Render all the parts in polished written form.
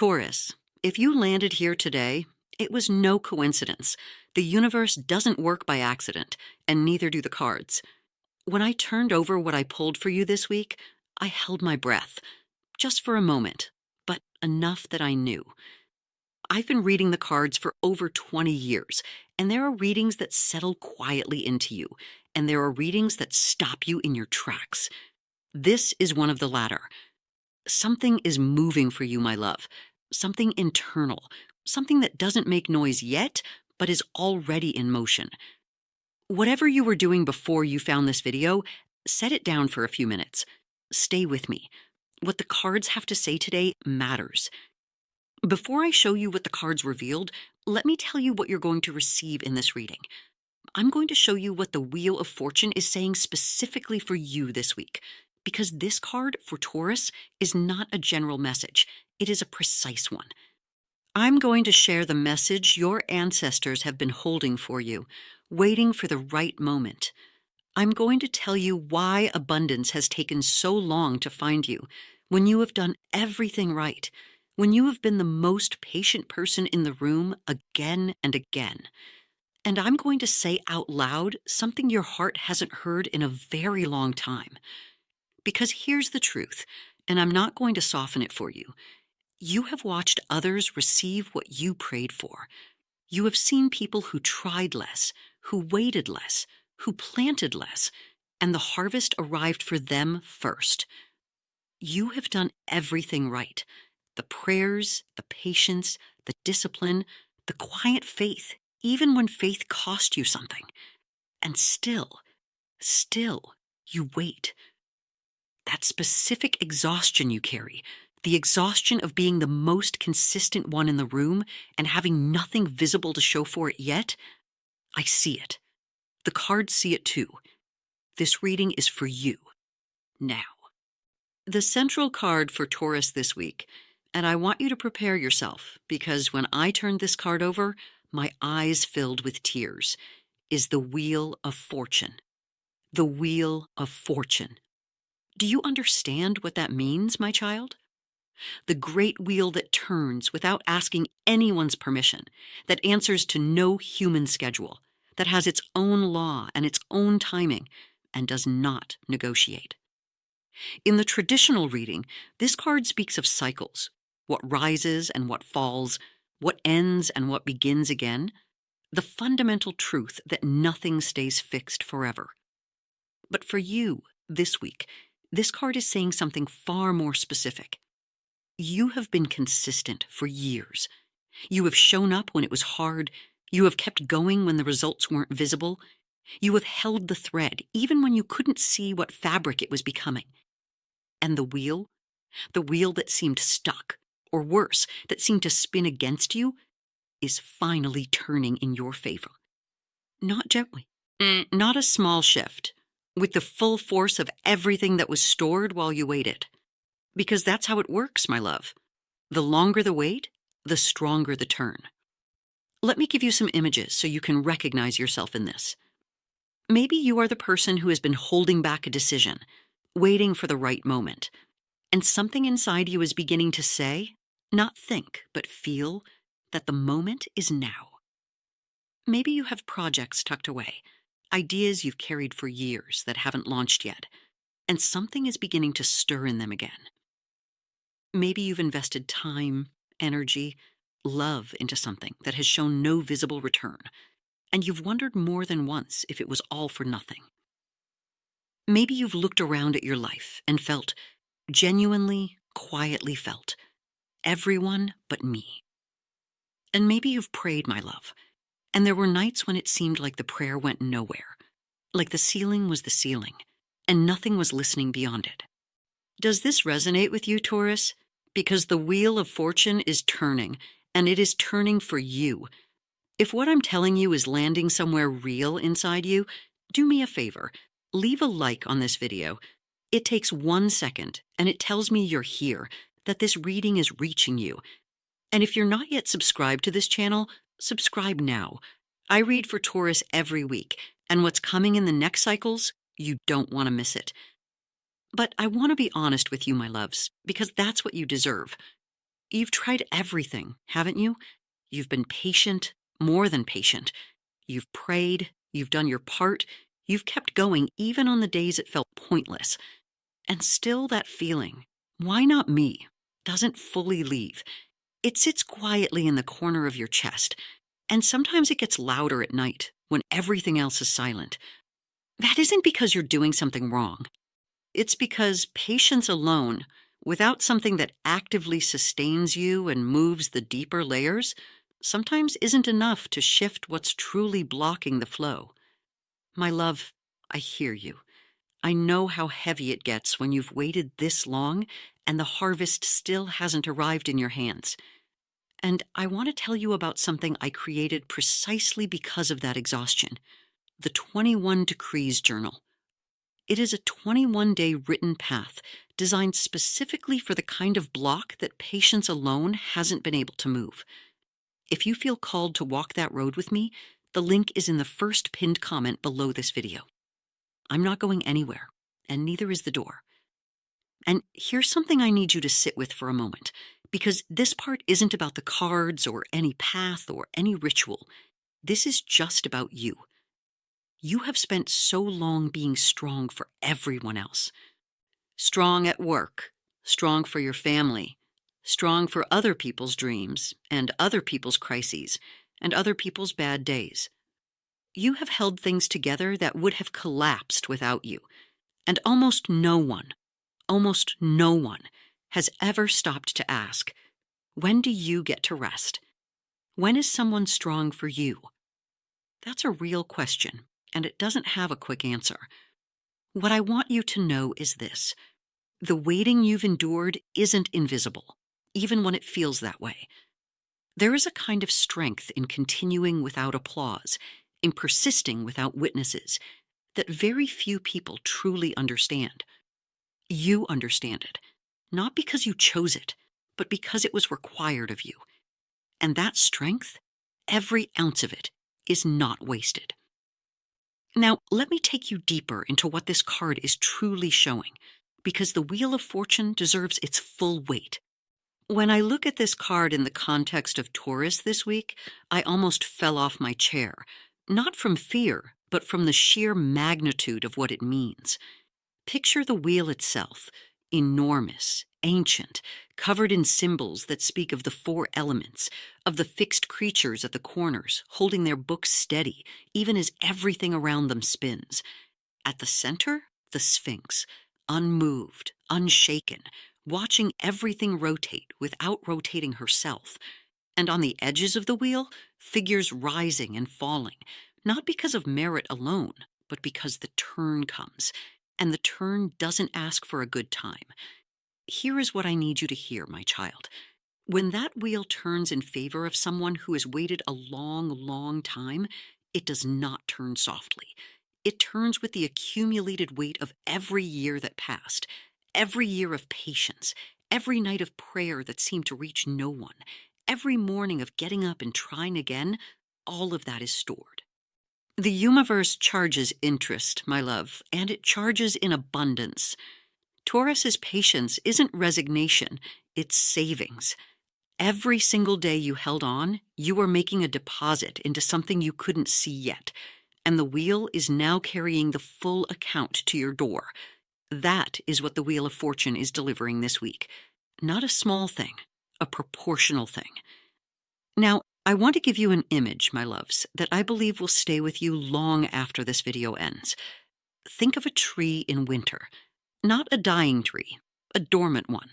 Taurus, if you landed here today, it was no coincidence. The universe doesn't work by accident, and neither do the cards. When I turned over what I pulled for you this week, I held my breath, just for a moment, but enough that I knew. I've been reading the cards for over 20 years, and there are readings that settle quietly into you, and there are readings that stop you in your tracks. This is one of the latter. Something is moving for you, my love. Something internal. Something that doesn't make noise yet, but is already in motion. Whatever you were doing before you found this video, set it down for a few minutes. Stay with me. What the cards have to say today matters. Before I show you what the cards revealed, let me tell you what you're going to receive in this reading. I'm going to show you what the Wheel of Fortune is saying specifically for you this week, because this card for Taurus is not a general message. It is a precise one. I'm going to share the message your ancestors have been holding for you, waiting for the right moment. I'm going to tell you why abundance has taken so long to find you, when you have done everything right, when you have been the most patient person in the room again and again. And I'm going to say out loud something your heart hasn't heard in a very long time. Because here's the truth, and I'm not going to soften it for you. You have watched others receive what you prayed for. You have seen people who tried less, who waited less, who planted less, and the harvest arrived for them first. You have done everything right. The prayers, the patience, the discipline, the quiet faith, even when faith cost you something. And still, you wait. That specific exhaustion you carry, the exhaustion of being the most consistent one in the room and having nothing visible to show for it yet, I see it. The cards see it too. This reading is for you, now. The central card for Taurus this week, and I want you to prepare yourself, because when I turned this card over, my eyes filled with tears, is the Wheel of Fortune. The Wheel of Fortune. Do you understand what that means, my child? The great wheel that turns without asking anyone's permission, that answers to no human schedule, that has its own law and its own timing, and does not negotiate. In the traditional reading, this card speaks of cycles, what rises and what falls, what ends and what begins again, the fundamental truth that nothing stays fixed forever. But for you, this week, this card is saying something far more specific. You have been consistent for years. You have shown up when it was hard. You have kept going when the results weren't visible. You have held the thread, even when you couldn't see what fabric it was becoming. And the wheel that seemed stuck, or worse, that seemed to spin against you, is finally turning in your favor. Not gently, not a small shift, with the full force of everything that was stored while you waited. Because that's how it works, my love. The longer the wait, the stronger the turn. Let me give you some images so you can recognize yourself in this. Maybe you are the person who has been holding back a decision, waiting for the right moment, and something inside you is beginning to say, not think, but feel, that the moment is now. Maybe you have projects tucked away, ideas you've carried for years that haven't launched yet, and something is beginning to stir in them again. Maybe you've invested time, energy, love into something that has shown no visible return, and you've wondered more than once if it was all for nothing. Maybe you've looked around at your life and felt, genuinely, quietly felt, everyone but me. And maybe you've prayed, my love, and there were nights when it seemed like the prayer went nowhere, like the ceiling was the ceiling, and nothing was listening beyond it. Does this resonate with you, Taurus? Because the Wheel of Fortune is turning, and it is turning for you. If what I'm telling you is landing somewhere real inside you, do me a favor. Leave a like on this video. It takes 1 second, and it tells me you're here, that this reading is reaching you. And if you're not yet subscribed to this channel, subscribe now. I read for Taurus every week, and what's coming in the next cycles, you don't want to miss it. But I want to be honest with you, my loves, because that's what you deserve. You've tried everything, haven't you? You've been patient, more than patient. You've prayed, you've done your part, you've kept going even on the days it felt pointless. And still that feeling, why not me, doesn't fully leave. It sits quietly in the corner of your chest, and sometimes it gets louder at night when everything else is silent. That isn't because you're doing something wrong. It's because patience alone, without something that actively sustains you and moves the deeper layers, sometimes isn't enough to shift what's truly blocking the flow. My love, I hear you. I know how heavy it gets when you've waited this long and the harvest still hasn't arrived in your hands. And I want to tell you about something I created precisely because of that exhaustion: the 21 Decrees Journal. It is a 21-day written path designed specifically for the kind of block that patience alone hasn't been able to move. If you feel called to walk that road with me, the link is in the first pinned comment below this video. I'm not going anywhere, and neither is the door. And here's something I need you to sit with for a moment, because this part isn't about the cards or any path or any ritual. This is just about you. You have spent so long being strong for everyone else. Strong at work, strong for your family, strong for other people's dreams and other people's crises and other people's bad days. You have held things together that would have collapsed without you, and almost no one has ever stopped to ask, when do you get to rest? When is someone strong for you? That's a real question, and it doesn't have a quick answer. What I want you to know is this: the waiting you've endured isn't invisible, even when it feels that way. There is a kind of strength in continuing without applause, in persisting without witnesses, that very few people truly understand. You understand it, not because you chose it, but because it was required of you. And that strength, every ounce of it, is not wasted. Now, let me take you deeper into what this card is truly showing, because the Wheel of Fortune deserves its full weight. When I look at this card in the context of Taurus this week, I almost fell off my chair, not from fear, but from the sheer magnitude of what it means. Picture the wheel itself, enormous, ancient, covered in symbols that speak of the four elements, of the fixed creatures at the corners, holding their books steady, even as everything around them spins. At the center, the Sphinx, unmoved, unshaken, watching everything rotate without rotating herself. And on the edges of the wheel, figures rising and falling, not because of merit alone, but because the turn comes. And the turn doesn't ask for a good time. Here is what I need you to hear, my child. When that wheel turns in favor of someone who has waited a long, long time, it does not turn softly. It turns with the accumulated weight of every year that passed, every year of patience, every night of prayer that seemed to reach no one, every morning of getting up and trying again. All of that is stored. The universe charges interest, my love, and it charges in abundance. Taurus's patience isn't resignation, it's savings. Every single day you held on, you were making a deposit into something you couldn't see yet, and the wheel is now carrying the full account to your door. That is what the Wheel of Fortune is delivering this week. Not a small thing, a proportional thing. Now, I want to give you an image, my loves, that I believe will stay with you long after this video ends. Think of a tree in winter. Not a dying tree, a dormant one.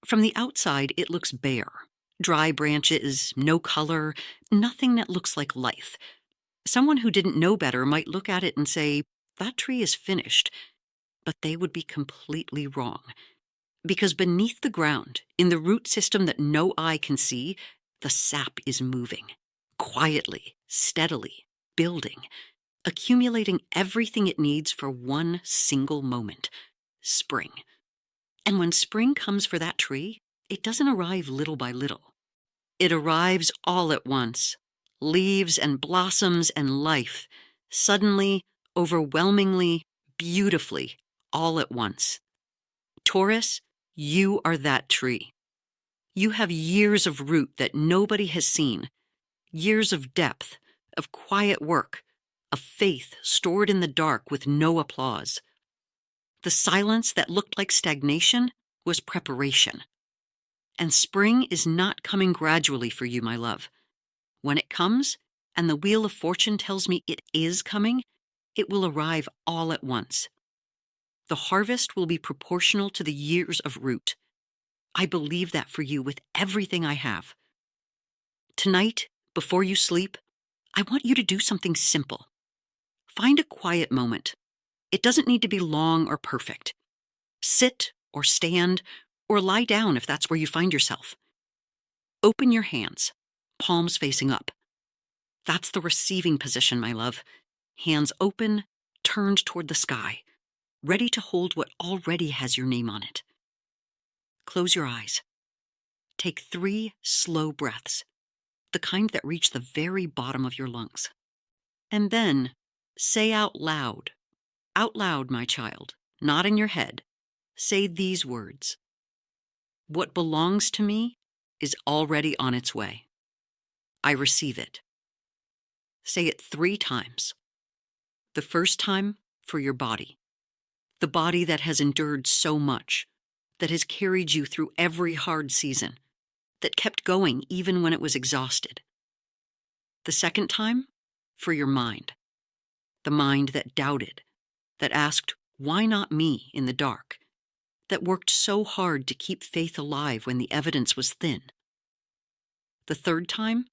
From the outside, it looks bare. Dry branches, no color, nothing that looks like life. Someone who didn't know better might look at it and say, that tree is finished. But they would be completely wrong. Because beneath the ground, in the root system that no eye can see, the sap is moving, quietly, steadily, building, accumulating everything it needs for one single moment: spring. And when spring comes for that tree, it doesn't arrive little by little. It arrives all at once: leaves and blossoms and life, suddenly, overwhelmingly, beautifully, all at once. Taurus, you are that tree. You have years of root that nobody has seen, years of depth, of quiet work, of faith stored in the dark with no applause. The silence that looked like stagnation was preparation. And spring is not coming gradually for you, my love. When it comes, and the wheel of fortune tells me it is coming, it will arrive all at once. The harvest will be proportional to the years of root. I believe that for you with everything I have. Tonight, before you sleep, I want you to do something simple. Find a quiet moment. It doesn't need to be long or perfect. Sit or stand or lie down if that's where you find yourself. Open your hands, palms facing up. That's the receiving position, my love. Hands open, turned toward the sky, ready to hold what already has your name on it. Close your eyes. Take 3 slow breaths, the kind that reach the very bottom of your lungs. And then say out loud, my child, not in your head, say these words. What belongs to me is already on its way. I receive it. Say it 3 times. The first time for your body, the body that has endured so much, that has carried you through every hard season, that kept going even when it was exhausted. The second time for your mind, the mind that doubted, that asked, why not me in the dark, that worked so hard to keep faith alive when the evidence was thin. The third time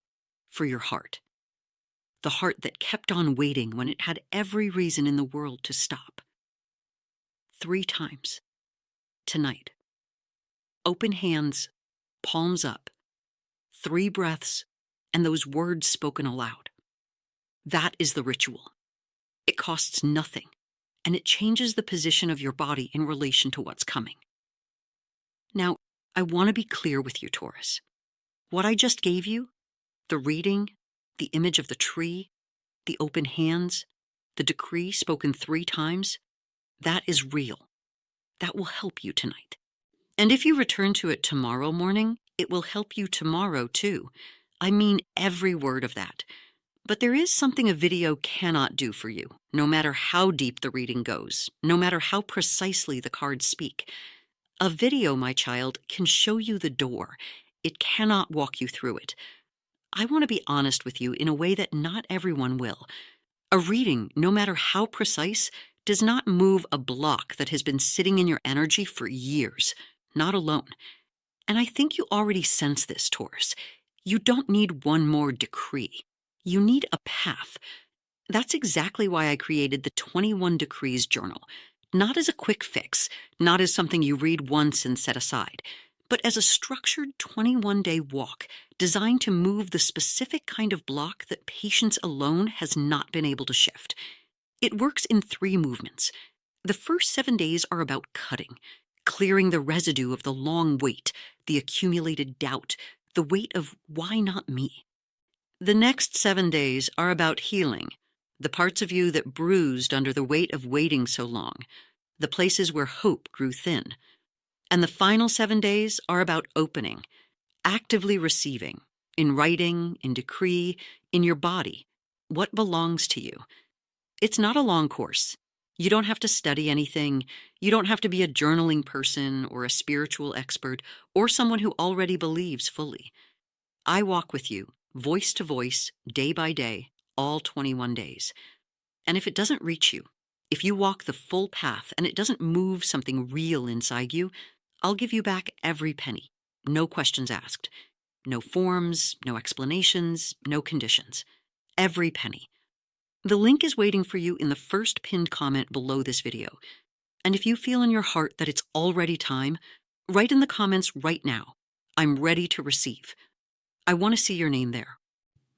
for your heart, the heart that kept on waiting when it had every reason in the world to stop. 3 times, tonight. Open hands, palms up, 3 breaths, and those words spoken aloud. That is the ritual. It costs nothing, and it changes the position of your body in relation to what's coming. Now, I want to be clear with you, Taurus. What I just gave you, the reading, the image of the tree, the open hands, the decree spoken 3 times, that is real. That will help you tonight. And if you return to it tomorrow morning, it will help you tomorrow too. I mean every word of that. But there is something a video cannot do for you, no matter how deep the reading goes, no matter how precisely the cards speak. A video, my child, can show you the door. It cannot walk you through it. I want to be honest with you in a way that not everyone will. A reading, no matter how precise, does not move a block that has been sitting in your energy for years, not alone. And I think you already sense this, Taurus. You don't need one more decree. You need a path. That's exactly why I created the 21 Decrees Journal. Not as a quick fix, not as something you read once and set aside, but as a structured 21-day walk designed to move the specific kind of block that patience alone has not been able to shift. It works in 3 movements. The first 7 days are about cutting, clearing the residue of the long wait, the accumulated doubt, the weight of why not me? The next 7 days are about healing, the parts of you that bruised under the weight of waiting so long, the places where hope grew thin. And the final 7 days are about opening, actively receiving, in writing, in decree, in your body, what belongs to you. It's not a long course. You don't have to study anything. You don't have to be a journaling person or a spiritual expert or someone who already believes fully. I walk with you, voice to voice, day by day, all 21 days. And if it doesn't reach you, if you walk the full path and it doesn't move something real inside you, I'll give you back every penny. No questions asked. No forms, no explanations, no conditions. Every penny. The link is waiting for you in the first pinned comment below this video. And if you feel in your heart that it's already time, write in the comments right now, I'm ready to receive. I want to see your name there.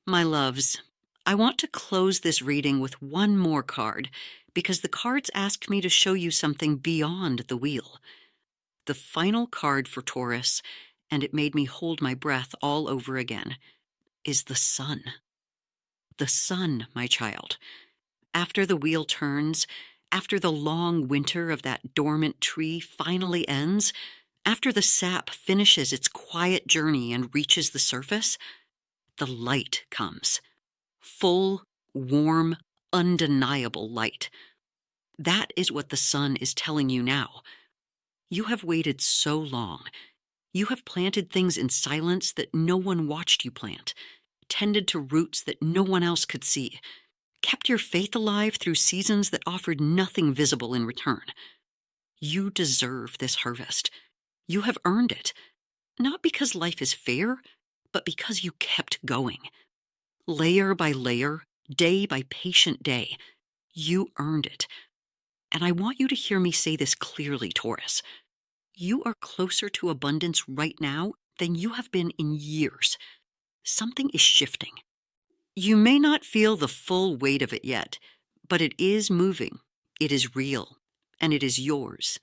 My loves, I want to close this reading with one more card because the cards asked me to show you something beyond the wheel. The final card for Taurus, and it made me hold my breath all over again, is the sun. The sun, my child. After the wheel turns, after the long winter of that dormant tree finally ends, After the sap finishes its quiet journey and reaches the surface, the light comes. Full, warm, undeniable light. That is what the sun is telling you now. You have waited so long. You have planted things in silence that no one watched you plant, tended to roots that no one else could see, kept your faith alive through seasons that offered nothing visible in return. You deserve this harvest. You have earned it, not because life is fair, but because you kept going. Layer by layer, day by patient day, you earned it. And I want you to hear me say this clearly, Taurus. You are closer to abundance right now than you have been in years. Something is shifting. You may not feel the full weight of it yet, but it is moving, it is real, and it is yours.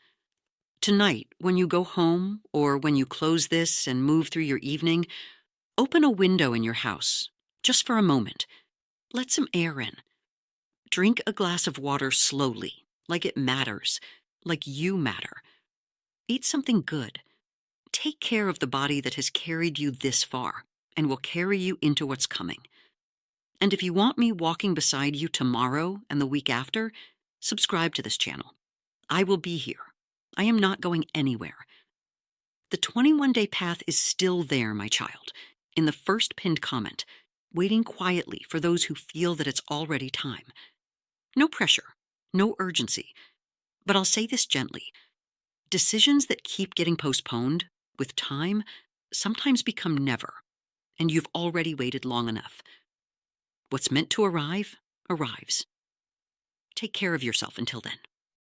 Tonight, when you go home, or when you close this and move through your evening, open a window in your house, just for a moment. Let some air in. Drink a glass of water slowly, like it matters, like you matter. Eat something good. Take care of the body that has carried you this far and will carry you into what's coming. And if you want me walking beside you tomorrow and the week after, subscribe to this channel. I will be here. I am not going anywhere. The 21-day path is still there, my child, in the first pinned comment, waiting quietly for those who feel that it's already time. No pressure, no urgency, but I'll say this gently. Decisions that keep getting postponed, with time, sometimes become never, and you've already waited long enough. What's meant to arrive, arrives. Take care of yourself until then.